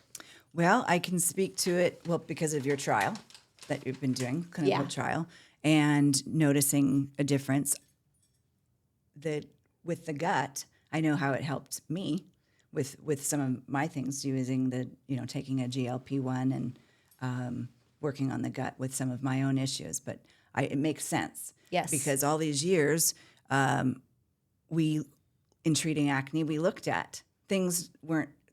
Well, I can speak to it, because of your trial that you've been doing, clinical trial, and noticing a difference that with the gut, I know how it helped me with some of my things, using taking a GLP-1 and working on the gut with some of my own issues. But it makes sense. Yes. Because all these years, in treating acne, we looked at things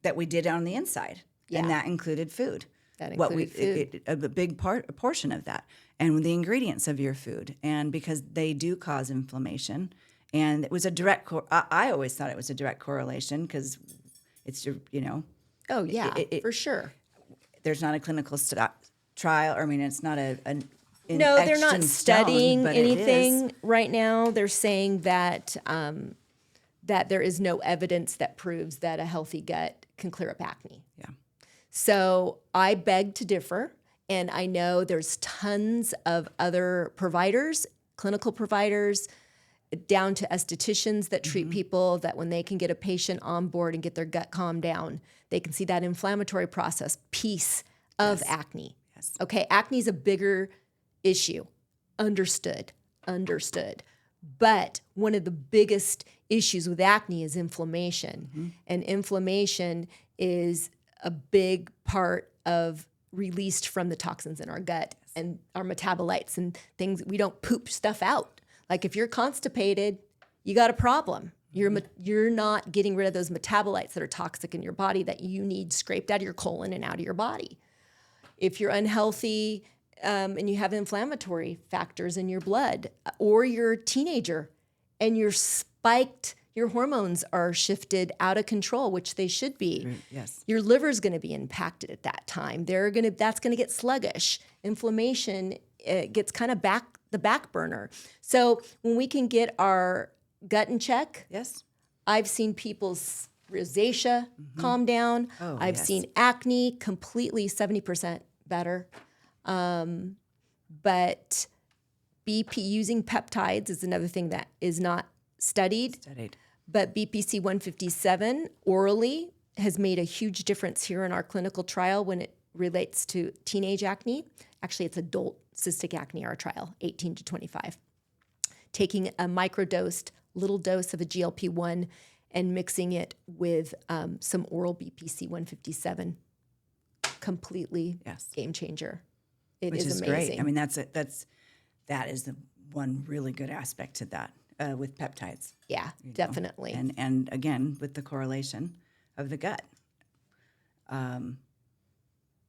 that we did on the inside. Yeah. And that included food. That included food. A big a portion of that. And the ingredients of your food. And because they do cause inflammation. And it was a direct, I always thought it was a direct correlation, because it's Oh, yeah, for sure. There's not a clinical trial. I mean, it's not No, they're not studying stone, anything right now. They're saying that that there is no evidence that proves that a healthy gut can clear up acne. Yeah. So I beg to differ, and I know there's tons of other providers, clinical providers, down to estheticians that treat people, that when they can get a patient on board and get their gut calmed down, they can see that inflammatory process piece of acne. Yes. Okay, acne is a bigger issue. Understood. But one of the biggest issues with acne is inflammation. And inflammation is a big part of released from the toxins in our gut and our metabolites and things. We don't poop stuff out. Like if you're constipated, you got a problem. You're not getting rid of those metabolites that are toxic in your body that you need scraped out of your colon and out of your body. If you're unhealthy and you have inflammatory factors in your blood, or you're a teenager and you're spiked, your hormones are shifted out of control, which they should be. Yes. Your liver's going to be impacted at that time. That's going to get sluggish. Inflammation gets kind of the back burner. So when we can get our gut in check, Yes. I've seen people's rosacea calm down. Oh, I've yes. seen acne completely 70% better. But using peptides is another thing that is not studied. But BPC 157 orally has made a huge difference here in our clinical trial when it relates to teenage acne. Actually, it's adult cystic acne, our trial, 18 to 25. Taking a microdosed little dose of a GLP-1 and mixing it with some oral BPC 157. Completely game changer. Which is amazing. Great. I mean, that is the one really good aspect to that with peptides. Yeah, definitely. And again, with the correlation of the gut.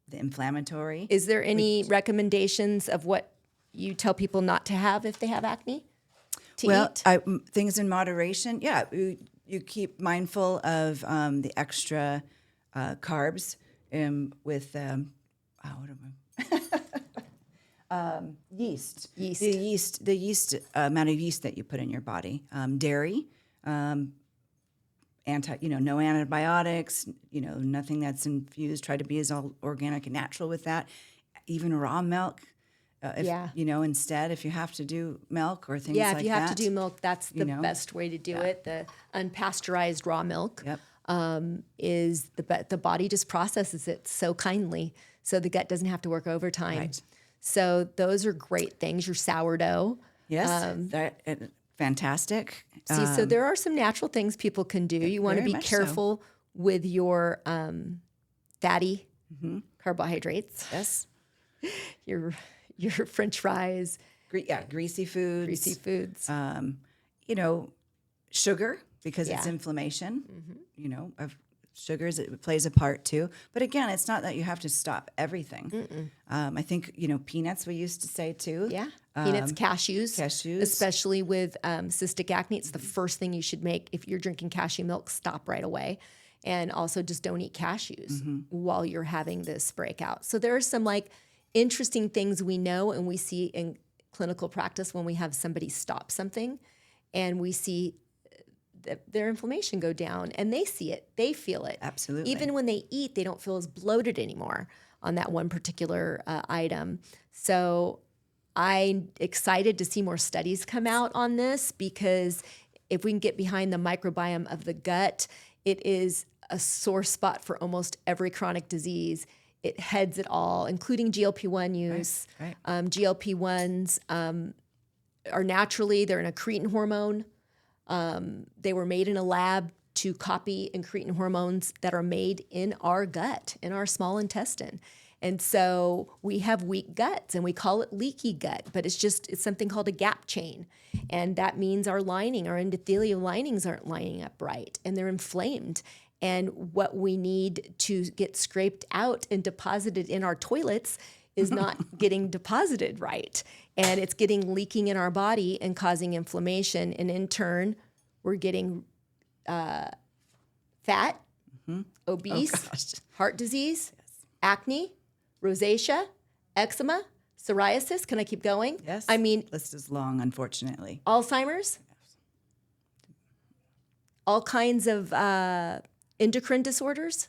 The inflammatory. Is there any recommendations of what you tell people not to have if they have acne? Eat? Things in moderation. Yeah, you keep mindful of the extra carbs with yeast. The yeast amount of yeast that you put in your body. Dairy. No antibiotics, nothing that's infused. Try to be as all organic and natural with that. Even raw milk, instead, if you have to do milk or things like that. Yeah, if you have to do milk, that's the best way to do it. The unpasteurized raw milk is the body just processes it so kindly, so the gut doesn't have to work overtime. Right. So those are great things. Your sourdough. Yes, fantastic. So there are some natural things people can do. You want to be careful with your fatty carbohydrates. Yes. Your French fries. Greasy foods. Greasy foods. Sugar, because it's inflammation. Of sugars, it plays a part too. But again, it's not that you have to stop everything. I think, peanuts we used to say too. Yeah. Peanuts, cashews. Especially with cystic acne. It's the first thing you should make. If you're drinking cashew milk, stop right away. And also just don't eat cashews while you're having this breakout. So there are some interesting things we know and we see in clinical practice when we have somebody stop something. and we see their inflammation go down, and they see it, they feel it. Absolutely. Even when they eat, they don't feel as bloated anymore on that one particular item. So I'm excited to see more studies come out on this, because if we can get behind the microbiome of the gut, it is a sore spot for almost every chronic disease. It heads it all, including GLP-1 use. Right. GLP-1s are naturally, they're an incretin hormone. They were made in a lab to copy incretin hormones that are made in our gut, in our small intestine. And so we have weak guts, and we call it leaky gut, but it's something called a gap chain. And that means our endothelial linings aren't lining up right, and they're inflamed. And what we need to get scraped out and deposited in our toilets is not getting deposited right. And it's getting leaking in our body and causing inflammation. And in turn, we're getting fat, obese, heart disease, acne, rosacea, eczema, psoriasis. Can I keep going? Yes. I mean, list is long, unfortunately. Alzheimer's, all kinds of endocrine disorders,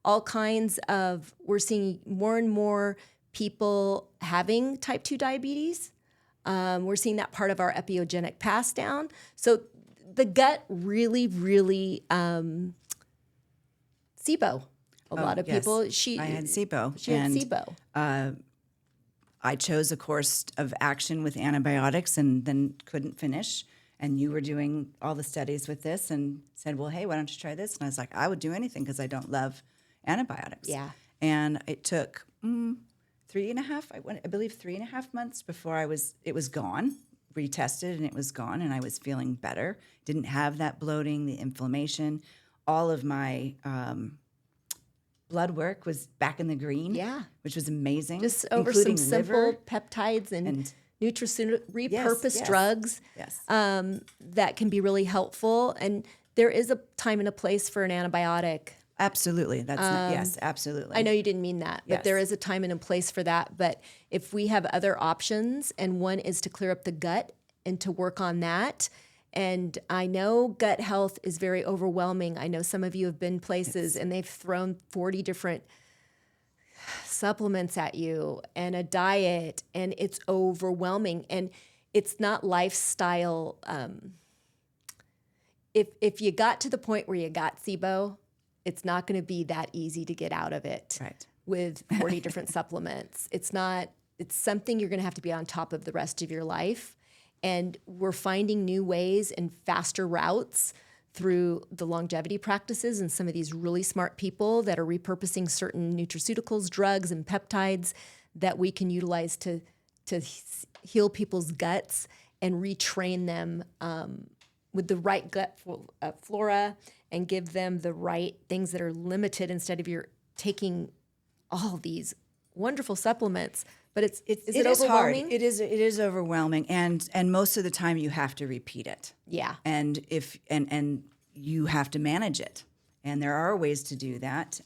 we're seeing more and more people having type 2 diabetes. We're seeing that part of our epiogenic pass down. So the gut really, really, SIBO. A lot of people. I had SIBO. She had SIBO. I chose a course of action with antibiotics and then couldn't finish. And you were doing all the studies with this and said, well, hey, why don't you try this? And I was like, I would do anything because I don't love antibiotics. Yeah. And it took 3.5 months before it was gone, retested, and it was gone, and I was feeling better. Didn't have that bloating, the inflammation. All of my blood work was back in the green, Yeah. which was amazing. Just over including some simple liver. peptides and repurposed yes. drugs Yes. that can be really helpful. And there is a time and a place for an antibiotic. Absolutely. That's yes, absolutely. I know you didn't mean that, but Yes. there is a time and a place for that. But if we have other options, and one is to clear up the gut and to work on that. And I know gut health is very overwhelming. I know some of you have been places and they've thrown 40 different supplements at you and a diet, and it's overwhelming. And it's not lifestyle. If you got to the point where you got SIBO, it's not going to be that easy to get out of it Right. with 40 different supplements. It's something you're going to have to be on top of the rest of your life. And we're finding new ways and faster routes through the longevity practices and some of these really smart people that are repurposing certain nutraceuticals, drugs, and peptides that we can utilize to heal people's guts and retrain them with the right gut flora and give them the right things that are limited, instead of you're taking all these wonderful supplements. But is it overwhelming? Hard. It is overwhelming, and most of the time you have to repeat it. Yeah. And and you have to manage it, and there are ways to do that.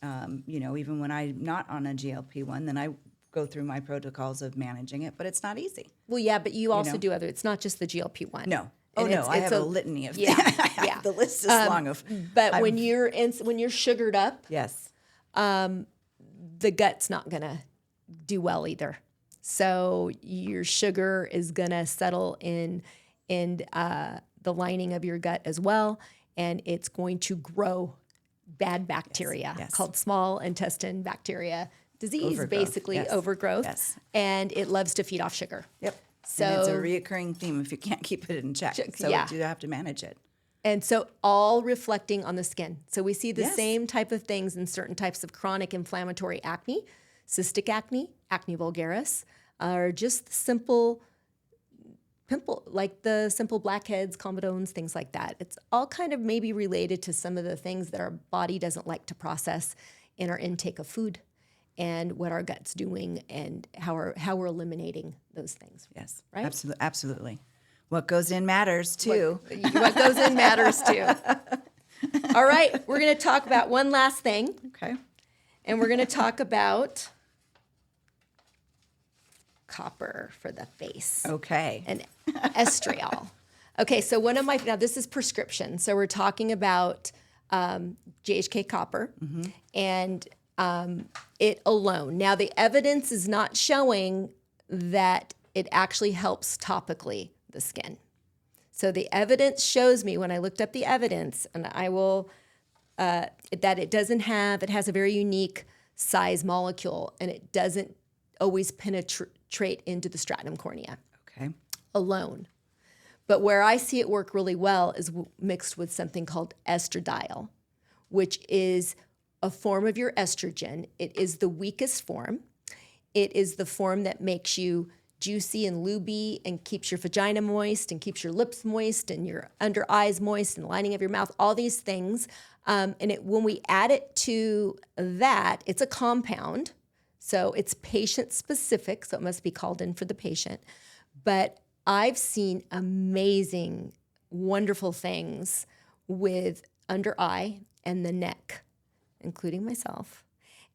Even when I'm not on a GLP-1, then I go through my protocols of managing it, but it's not easy. Well, yeah, but you also do other. It's not just the GLP-1. No. And I have a litany of yeah, yeah. The list is long of. But when you're sugared up, Yes. the gut's not gonna do well either. So your sugar is gonna settle in the lining of your gut as well, and it's going to grow bad bacteria Yes. called small intestine bacteria disease, Overgrowth. basically Yes. overgrowth. Yes. And it loves to feed off sugar. Yep. So and it's a reoccurring theme if you can't keep it in check. So yeah. you have to manage it. And so all reflecting on the skin. So we see the Yes. same type of things in certain types of chronic inflammatory acne, cystic acne, acne vulgaris, or just simple pimple, like the simple blackheads, comedones, things like that. It's all kind of maybe related to some of the things that our body doesn't like to process in our intake of food, and what our gut's doing, and how we're eliminating those things. Yes. Right? Absolutely. What goes in matters too. What goes in matters too. All right, we're going to talk about one last thing, Okay. and we're going to talk about copper for the face Okay. and estriol. Okay, so now this is prescription. So we're talking about GHK copper and it alone. Now the evidence is not showing that it actually helps topically the skin. So the evidence shows me when I looked up the evidence, and I will, that it has a very unique size molecule, and it doesn't always penetrate into the stratum cornea alone. But where I see it work really well is mixed with something called estradiol, which is a form of your estrogen. It is the weakest form. It is the form that makes you juicy and lubey and keeps your vagina moist and keeps your lips moist and your under eyes moist and lining of your mouth, all these things. When we add it to that, it's a compound. So it's patient specific, so it must be called in for the patient. But I've seen amazing, wonderful things with under eye and the neck, including myself.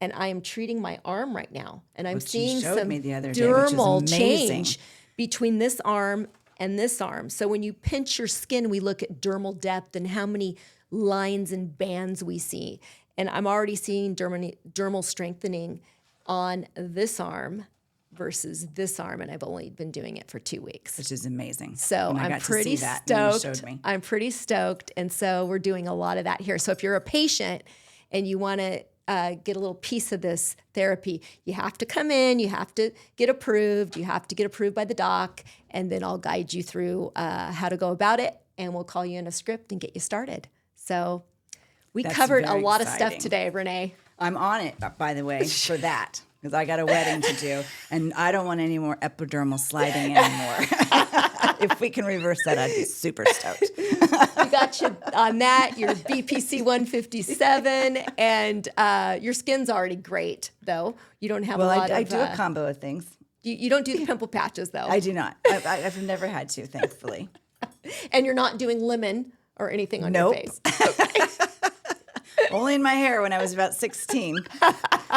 And I am treating my arm right now. And I'm seeing some dermal change between this arm and this arm. So when you pinch your skin, we look at dermal depth and how many lines and bands we see. And I'm already seeing dermal strengthening on this arm versus this arm, and I've only been doing it for 2 weeks. Which is amazing. So I'm pretty stoked. I'm pretty stoked. And so we're doing a lot of that here. So if you're a patient and you want to get a little piece of this therapy, you have to come in, you have to get approved, you have to get approved by the doc, and then I'll guide you through how to go about it, and we'll call you in a script and get you started. So that's covered a lot of stuff today, Renee. I'm on it, by the way, for that. Because I got a wedding to do, and I don't want any more epidermal sliding anymore. If we can reverse that, I'd be super stoked. We got you on that, your BPC 157, and your skin's already great, though. You don't have a lot of... I do a combo of things. You don't do the pimple patches, though. I do not. I've never had to, thankfully. And you're not doing lemon or anything on your face? Okay. Only in my hair when I was about 16.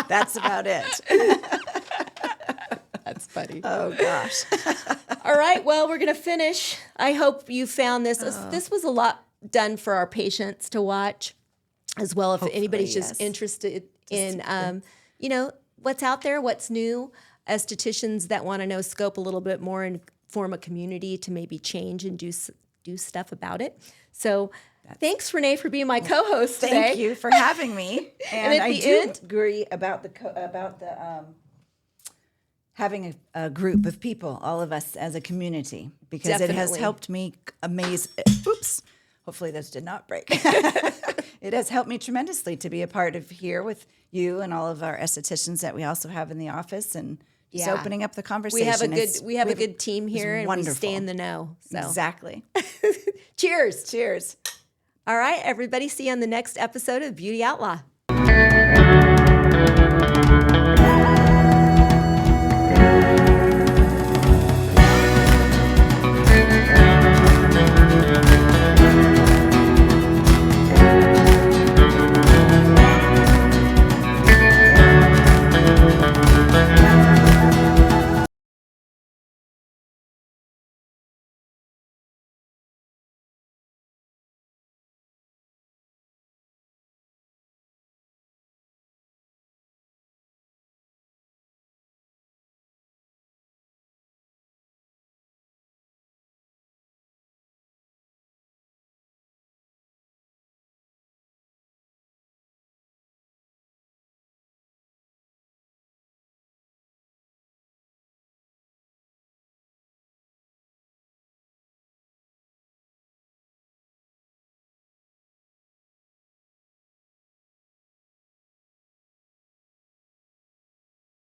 That's about it. That's funny. Oh, gosh. All right. Well, we're going to finish. I hope you found this. This was a lot done for our patients to watch as well. If anybody's just interested in, what's out there, what's new, estheticians that want to know scope a little bit more and form a community to maybe change and do stuff about it. So thanks, Renee, for being my co-host today. Thank you for having me. And I do agree about the having a group of people, all of us as a community, because it has helped me Oops. Hopefully this did not break. It has helped me tremendously to be a part of here with you and all of our estheticians that we also have in the office, and just opening up the conversation. We have a good team here, and wonderful. We stay in the know. So. Exactly. Cheers. Cheers. All right, everybody. See you on the next episode of Beauty Outlaw.